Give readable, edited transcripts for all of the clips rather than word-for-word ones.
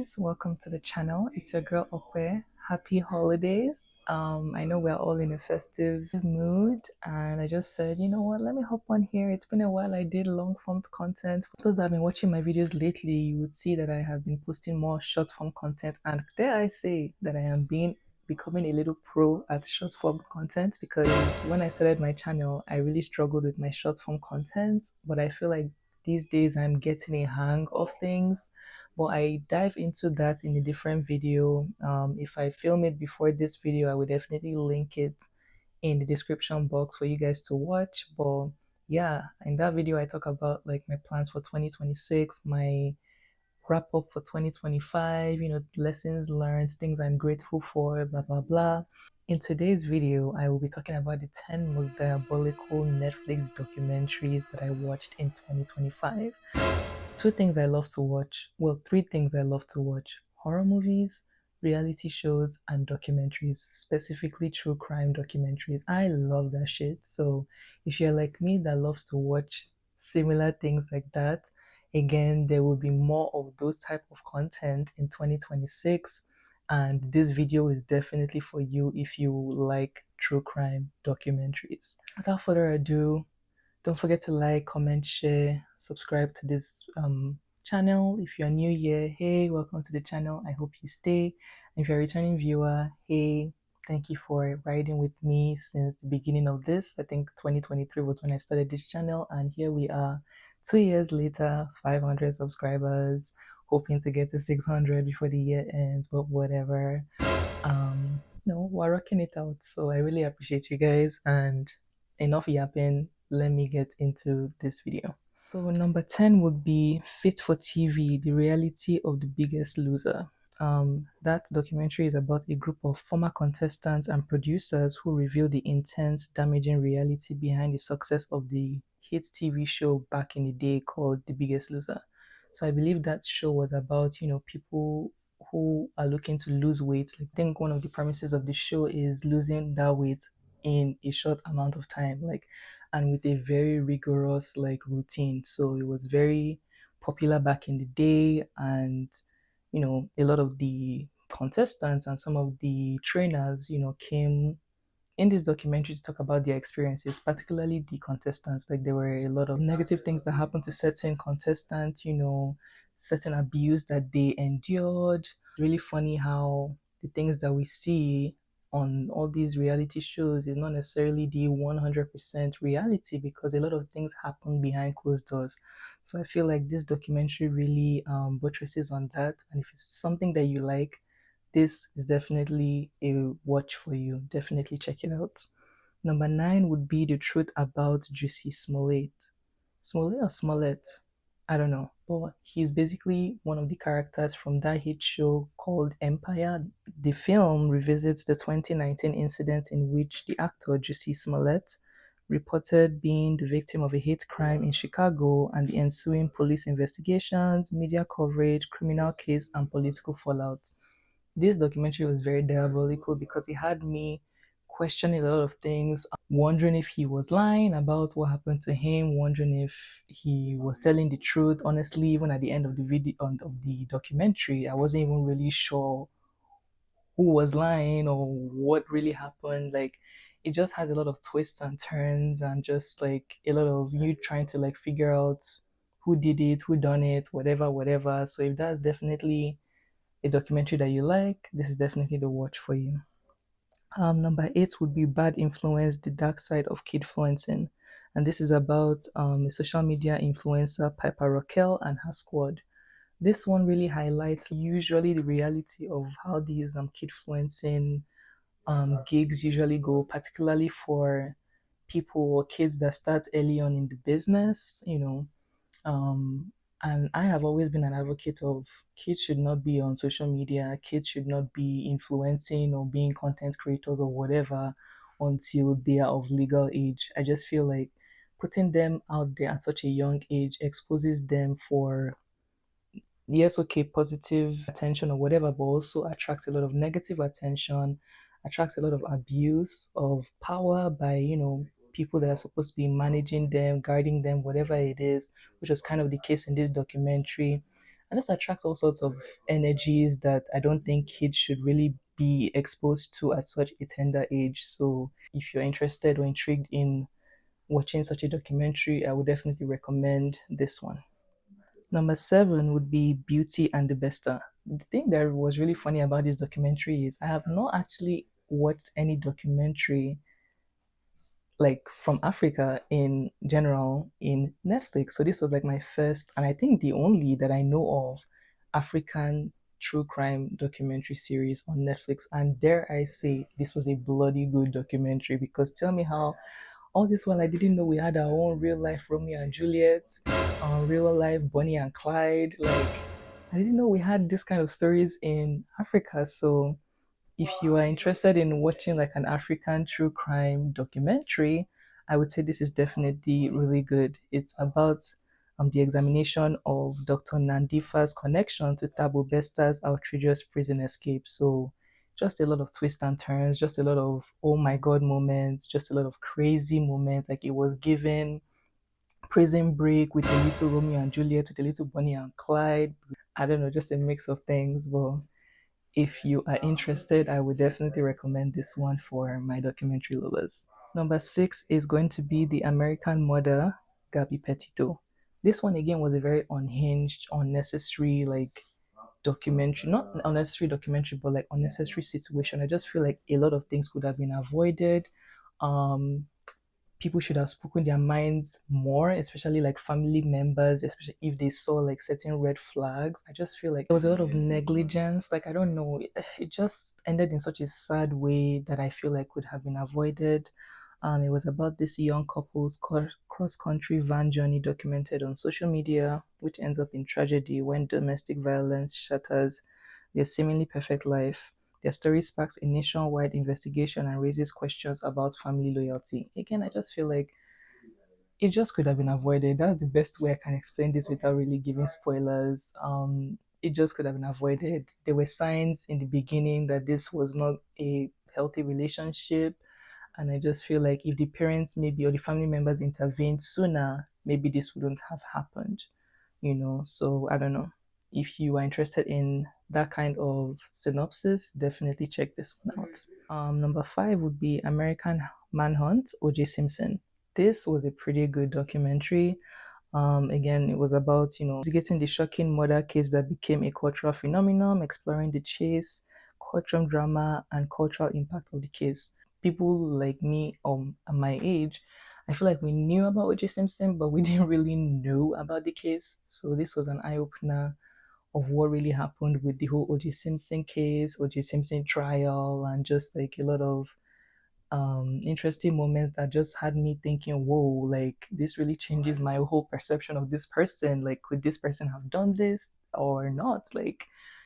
guys, welcome to the channel. It's your girl Okwe. Happy holidays. I know we're all in a festive mood, and I just said, you know what, let me hop on here. It's been a while I did long form content. For those that have been watching my videos lately, you would see that I have been posting more short form content, and dare I say that I am becoming a little pro at short form content, because when I started my channel, I really struggled with my short form content, but I feel like these days I'm getting a hang of things. But I dive into that in a different video. If I film it before this video, I will definitely link it in the description box for you guys to watch. But yeah, in that video I talk about like my plans for 2026, my wrap up for 2025, lessons learned, things I'm grateful for, blah blah blah. In today's video, I will be talking about the 10 most diabolical Netflix documentaries that I watched in 2025. Two things I love to watch. Well, three things I love to watch: horror movies, reality shows, and documentaries, specifically true crime documentaries. I love that shit. So, if you're like me that loves to watch similar things like that, again, there will be more of those type of content in 2026. And this video is definitely for you if you like true crime documentaries. Without further ado, don't forget to like, comment, share, subscribe to this channel. If you're new here, hey, welcome to the channel. I hope you stay. And if you're a returning viewer, hey, thank you for riding with me since the beginning of this. I think 2023 was when I started this channel, and here we are 2 years later, 500 subscribers, hoping to get to 600 before the year ends, but whatever. No, we're rocking it out. So I really appreciate you guys, and enough yapping, let me get into this video. So number 10 would be Fit for TV, the reality of the biggest loser. That documentary is about a group of former contestants and producers who reveal the intense, damaging reality behind the success of the hit TV show back in the day called The Biggest Loser. So I believe that show was about, people who are looking to lose weight. Like, I think one of the premises of the show is losing that weight in a short amount of time, like, and with a very rigorous like routine. So it was very popular back in the day, and a lot of the contestants and some of the trainers, came in this documentary to talk about their experiences, particularly the contestants. Like, there were a lot of negative things that happened to certain contestants, certain abuse that they endured. Really funny how the things that we see on all these reality shows is not necessarily the 100% reality, because a lot of things happen behind closed doors. So I feel like this documentary really buttresses on that. And if it's something that you like, this is definitely a watch for you. Definitely check it out. Number 9 would be The Truth About Juicy Smollett. Smollett or Smollett? I don't know. But he's basically one of the characters from that hit show called Empire. The film revisits the 2019 incident in which the actor Juicy Smollett reported being the victim of a hate crime in Chicago, and the ensuing police investigations, media coverage, criminal case, and political fallout. This documentary was very diabolical because it had me questioning a lot of things, wondering if he was lying about what happened to him, wondering if he was telling the truth. Honestly, even at the end of the video of the documentary, I wasn't even really sure who was lying or what really happened. Like, it just has a lot of twists and turns, and just like a lot of you trying to like figure out who did it, who done it, whatever, whatever. So if that's definitely a documentary that you like, this is definitely the watch for you. Number 8 would be Bad Influence, The Dark Side of Kidfluencing. And this is about a social media influencer, Piper Raquel, and her squad. This one really highlights usually the reality of how these kidfluencing gigs usually go, particularly for people or kids that start early on in the business, um, and I have always been an advocate of kids should not be on social media, kids should not be influencing or being content creators or whatever until they are of legal age. I just feel like putting them out there at such a young age exposes them for, yes, okay, positive attention or whatever, but also attracts a lot of negative attention, attracts a lot of abuse of power by, people that are supposed to be managing them, guiding them, whatever it is, which was kind of the case in this documentary. And this attracts all sorts of energies that I don't think kids should really be exposed to at such a tender age. So if you're interested or intrigued in watching such a documentary, I would definitely recommend this one. Number seven would be Beauty and the Bester. The thing that was really funny about this documentary is I have not actually watched any documentary like from Africa in general in Netflix. So this was like my first, and I think the only that I know of African true crime documentary series on Netflix. And dare I say, this was a bloody good documentary because tell me how all this while I didn't know we had our own real life Romeo and Juliet, real life Bonnie and Clyde. Like I didn't know we had this kind of stories in Africa. So if you are interested in watching like an African true crime documentary, I would say this is definitely really good. It's about the examination of Dr. Nandifa's connection to Thabo Besta's outrageous prison escape. So just a lot of twists and turns, just a lot of oh my god moments, just a lot of crazy moments. Like it was given prison break with a little Romeo and Juliet, with a little Bonnie and Clyde. I don't know, just a mix of things. But if you are interested, I would definitely recommend this one for my documentary lovers. Number six is going to be The American Mother, Gabby Petito. This one again was a very unhinged, unnecessary, like documentary, not unnecessary documentary, but like unnecessary situation. I just feel like a lot of things could have been avoided. Um, People should have spoken their minds more, especially like family members, especially if they saw like certain red flags. I just feel like there was a lot of negligence. Like, I don't know, it just ended in such a sad way that I feel like could have been avoided. It was about this young couple's cross country van journey documented on social media, which ends up in tragedy when domestic violence shatters their seemingly perfect life. Their story sparks a nationwide investigation and raises questions about family loyalty. Again, I just feel like it just could have been avoided. That's the best way I can explain this without really giving spoilers. It just could have been avoided. There were signs in the beginning that this was not a healthy relationship. And I just feel like if the parents maybe or the family members intervened sooner, maybe this wouldn't have happened, you know. So I don't know. If you are interested in that kind of synopsis, definitely check this one out. Number five would be American Manhunt, O.J. Simpson. This was a pretty good documentary. Again, it was about, investigating the shocking murder case that became a cultural phenomenon, exploring the chase, courtroom drama, and cultural impact of the case. People like me, at my age, I feel like we knew about O.J. Simpson, but we didn't really know about the case. So this was an eye opener of what really happened with the whole O.J. Simpson case, O.J. Simpson trial, and just like a lot of interesting moments that just had me thinking, whoa, like this really changes my whole perception of this person. Like, could this person have done this or not? Like,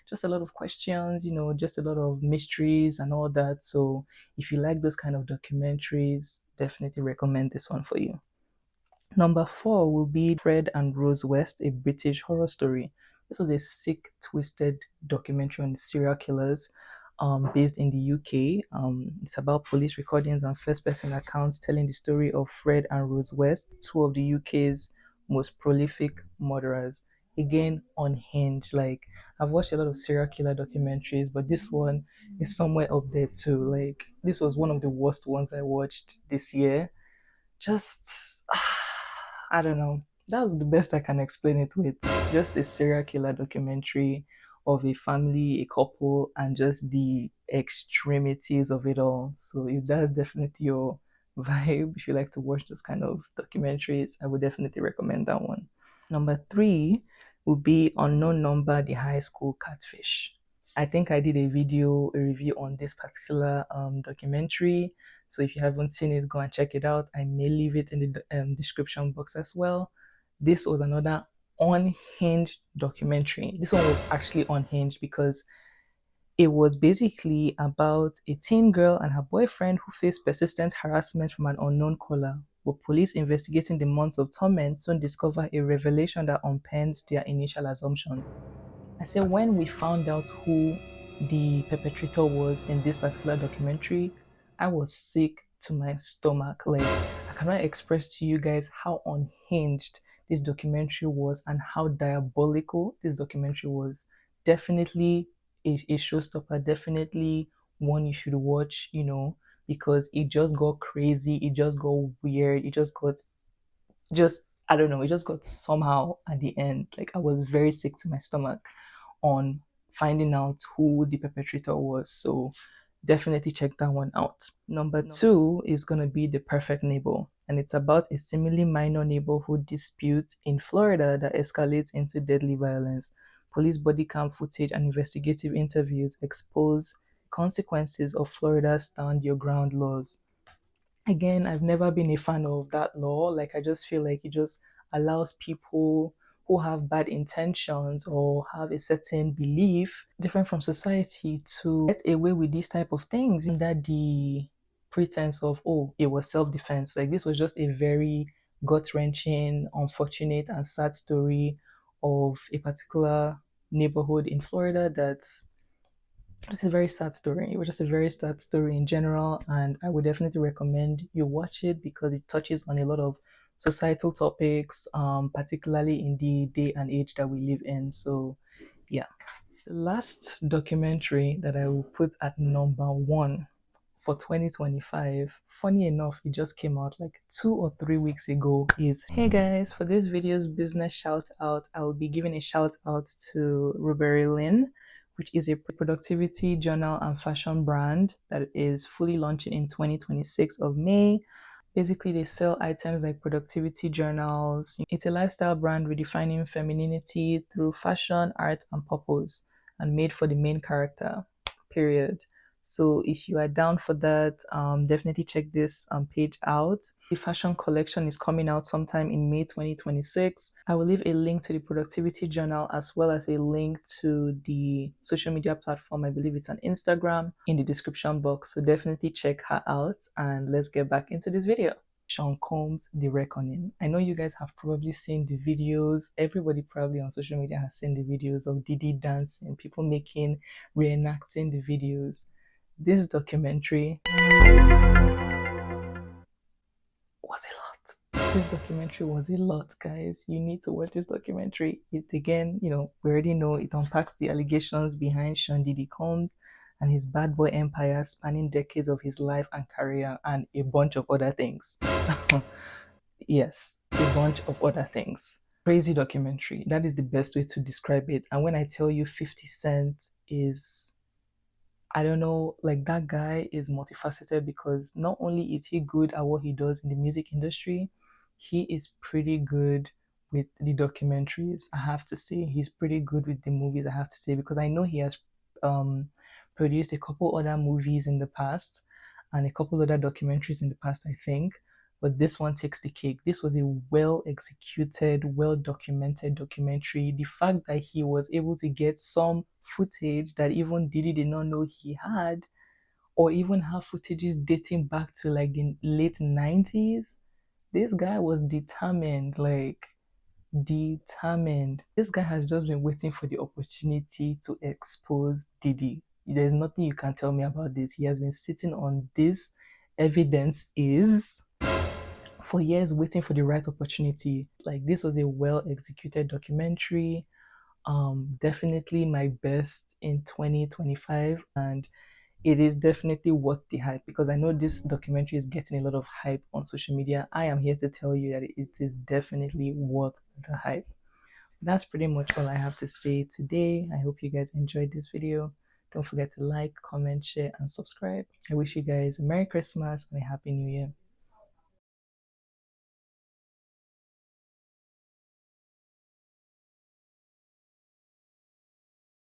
just a lot of questions, just a lot of mysteries and all that. So, if you like those kind of documentaries, definitely recommend this one for you. Number four will be Fred and Rose West, a British horror story. This was a sick, twisted documentary on serial killers based in the UK. It's about police recordings and first person accounts telling the story of Fred and Rose West, two of the UK's most prolific murderers. Again, unhinged. Like, I've watched a lot of serial killer documentaries, but this one is somewhere up there too. Like, this was one of the worst ones I watched this year. Just I don't know. That's the best I can explain it with. Just a serial killer documentary of a family, a couple, and just the extremities of it all. So if that's definitely your vibe, if you like to watch those kind of documentaries, I would definitely recommend that one. Number three would be Unknown Number, the High School Catfish. I think I did a review on this particular documentary. So if you haven't seen it, go and check it out. I may leave it in the description box as well. This was another unhinged documentary. This one was actually unhinged because it was basically about a teen girl and her boyfriend who faced persistent harassment from an unknown caller. But police investigating the months of torment soon discover a revelation that unpends their initial assumption. I said when we found out who the perpetrator was in this particular documentary, I was sick to my stomach. Like, I cannot express to you guys how unhinged this documentary was and how diabolical this documentary was. Definitely a showstopper, definitely one you should watch, because it just got crazy, it just got weird, it just got just I don't know, it just got somehow at the end. Like I was very sick to my stomach on finding out who the perpetrator was. So definitely check that one out. Number two is gonna be The Perfect Neighbor, and it's about a seemingly minor neighborhood dispute in Florida that escalates into deadly violence. Police body cam footage and investigative interviews expose consequences of Florida's stand your ground laws. Again, I've never been a fan of that law. Like, I just feel like it just allows people who have bad intentions or have a certain belief different from society to get away with these type of things under the pretense of, oh, it was self-defense. Like, this was just a very gut-wrenching, unfortunate and sad story of a particular neighborhood in Florida that it's a very sad story. It was just a very sad story in general, and I would definitely recommend you watch it because it touches on a lot of societal topics, particularly in the day and age that we live in. So, yeah. The last documentary that I will put at number one for 2025, funny enough, it just came out like 2 or 3 weeks ago, is hey guys, for this video's business shout out, I will be giving a shout out to Ruberyln, which is a productivity journal and fashion brand that is fully launching in 2026 of May. Basically, they sell items like productivity journals. It's a lifestyle brand redefining femininity through fashion, art, and purpose, and made for the main character, period. So if you are down for that, definitely check this page out. The fashion collection is coming out sometime in May 2026. I will leave a link to the productivity journal as well as a link to the social media platform. I believe it's on Instagram in the description box. So definitely check her out, and let's get back into this video. Sean Combs' The Reckoning. I know you guys have probably seen the videos. Everybody probably on social media has seen the videos of Diddy dancing, people reenacting the videos. This documentary was a lot. This documentary was a lot, guys. You need to watch this documentary. It again, we already know it unpacks the allegations behind Sean Diddy Combs and his bad boy empire spanning decades of his life and career and a bunch of other things. Yes, a bunch of other things. Crazy documentary. That is the best way to describe it. And when I tell you 50 Cent is, I don't know, like that guy is multifaceted because not only is he good at what he does in the music industry, he is pretty good with the documentaries, I have to say. He's pretty good with the movies, I have to say, because I know he has produced a couple other movies in the past and a couple other documentaries in the past, I think. But this one takes the cake. This was a well executed, well documented documentary. The fact that he was able to get some footage that even Diddy did not know he had, or even have footages dating back to like the late 90s. This guy was determined, like determined. This guy has just been waiting for the opportunity to expose Diddy. There's nothing you can tell me about this. He has been sitting on this evidence is for years waiting for the right opportunity. Like this was a well executed documentary. Definitely my best in 2025, and it is definitely worth the hype because I know this documentary is getting a lot of hype on social media. I am here to tell you that it is definitely worth the hype. That's pretty much all I have to say today. I hope you guys enjoyed this video. Don't forget to like, comment, share, and subscribe. I wish you guys a Merry Christmas and a Happy New Year.